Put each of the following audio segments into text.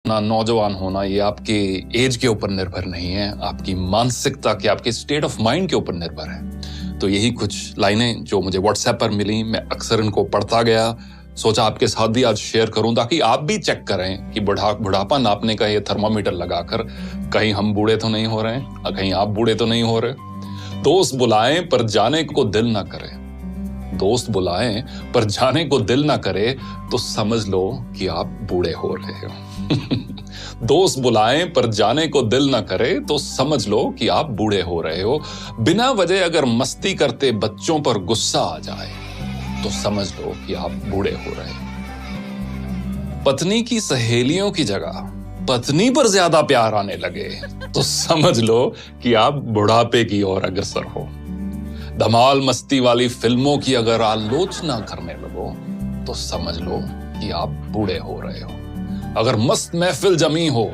ना नौजवान होना ये आपके एज के ऊपर निर्भर नहीं है, आपकी मानसिकता के, आपके स्टेट ऑफ माइंड के ऊपर निर्भर है। तो यही कुछ लाइनें जो मुझे व्हाट्सएप पर मिली, मैं अक्सर इनको पढ़ता गया, सोचा आपके साथ भी आज शेयर करूं ताकि आप भी चेक करें कि बुढ़ापा नापने का ये थर्मामीटर लगाकर कहीं हम बूढ़े तो नहीं हो रहे हैं, कहीं आप बूढ़े तो नहीं हो रहे। दोस्त बुलाएं पर जाने को दिल ना करे, दोस्त बुलाएं पर जाने को दिल ना करे तो समझ लो कि आप बूढ़े हो रहे हो। दोस्त बुलाएं पर जाने को दिल ना करे तो समझ लो कि आप बूढ़े हो रहे हो। बिना वजह अगर मस्ती करते बच्चों पर गुस्सा आ जाए तो समझ लो कि आप बूढ़े हो रहे हो। पत्नी की सहेलियों की जगह पत्नी पर ज्यादा प्यार आने लगे तो समझ लो कि आप बुढ़ापे की ओर अग्रसर हो। धमाल मस्ती वाली फिल्मों की अगर आलोचना करने लगो तो समझ लो कि आप बूढ़े हो रहे हो। अगर मस्त महफिल जमी हो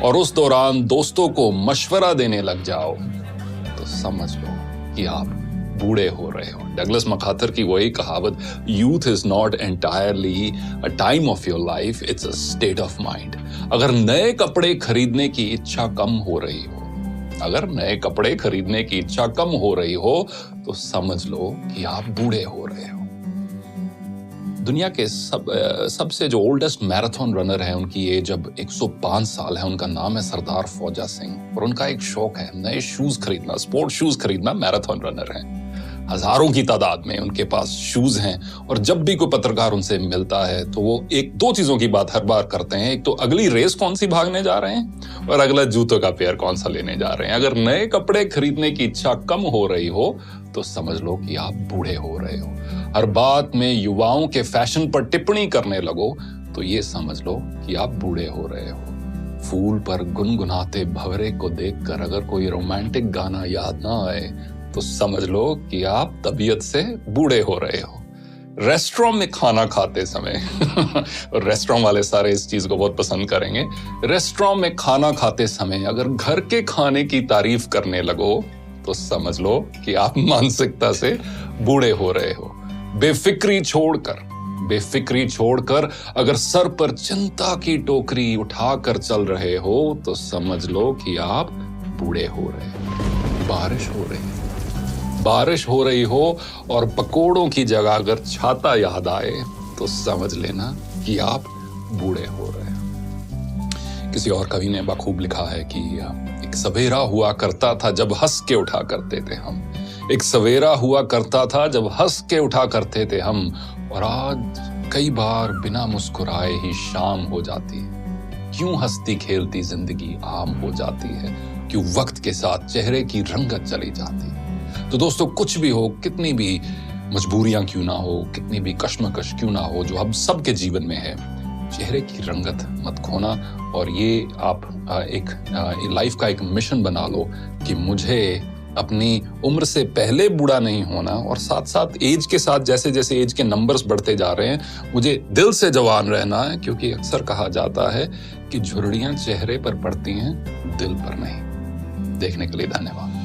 और उस दौरान दोस्तों को मशवरा देने लग जाओ तो समझ लो कि आप बूढ़े हो रहे हो। डगलस मकार्थर की वही कहावत, youth is not entirely a time of your life, it's a state of mind. अगर नए कपड़े खरीदने की इच्छा कम हो रही हो, अगर नए कपड़े खरीदने की इच्छा कम हो रही हो तो समझ लो कि आप बूढ़े हो रहे हो। दुनिया के सबसे जो ओल्डेस्ट मैराथन रनर है, उनकी एज अब 105 साल है। उनका नाम है सरदार फौजा सिंह और उनका एक शौक है नए शूज खरीदना, स्पोर्ट शूज खरीदना। मैराथन रनर है, हजारों की तादाद में उनके पास शूज हैं और जब भी कोई पत्रकार उनसे मिलता है तो वो एक दो चीजों की बात हर बार करते हैं। एक तो अगली रेस कौन सी भागने जा रहे हैं और अगला जूतों का पेयर कौन सा लेने जा रहे हैं। अगर नए कपड़े खरीदने की इच्छा कम हो रही हो तो समझ लो कि आप बूढ़े हो रहे हो। हर बात में युवाओं के फैशन पर टिप्पणी करने लगो तो ये समझ लो कि आप बूढ़े हो रहे हो। फूल पर गुनगुनाते भंवरे को देखकर अगर कोई रोमांटिक गाना याद ना आए तो समझ लो कि आप तबीयत से बूढ़े हो रहे हो। रेस्टोरेंट में खाना खाते समय और रेस्टोरेंट वाले सारे इस चीज को बहुत पसंद करेंगे। रेस्टोरेंट में खाना खाते समय अगर घर के खाने की तारीफ करने लगो तो समझ लो कि आप मानसिकता से बूढ़े हो रहे हो। बेफिक्री छोड़कर अगर सर पर चिंता की टोकरी उठाकर चल रहे हो तो समझ लो कि आप बूढ़े हो रहे हो। बारिश हो रही हो और पकोड़ों की जगह अगर छाता याद आए तो समझ लेना कि आप बूढ़े हो रहे हो। किसी और कवि ने बखूब लिखा है कि एक सवेरा हुआ करता था जब हंस के उठा करते थे हम, एक सवेरा हुआ करता था जब हंस के उठा करते थे हम, और आज कई बार बिना मुस्कुराए ही शाम हो जाती है। क्यों हंसती खेलती जिंदगी आम हो जाती है, क्यों वक्त के साथ चेहरे की रंगत चली जाती है। तो दोस्तों, कुछ भी हो, कितनी भी मजबूरियां क्यों ना हो, कितनी भी कश्मकश क्यों ना हो जो हम सबके जीवन में है, चेहरे की रंगत मत खोना। और ये आप एक लाइफ का एक मिशन बना लो कि मुझे अपनी उम्र से पहले बूढ़ा नहीं होना, और साथ साथ एज के साथ जैसे जैसे एज के नंबर्स बढ़ते जा रहे हैं मुझे दिल से जवान रहना है, क्योंकि अक्सर कहा जाता है कि झुर्रियां चेहरे पर पड़ती हैं, दिल पर नहीं। देखने के लिए धन्यवाद।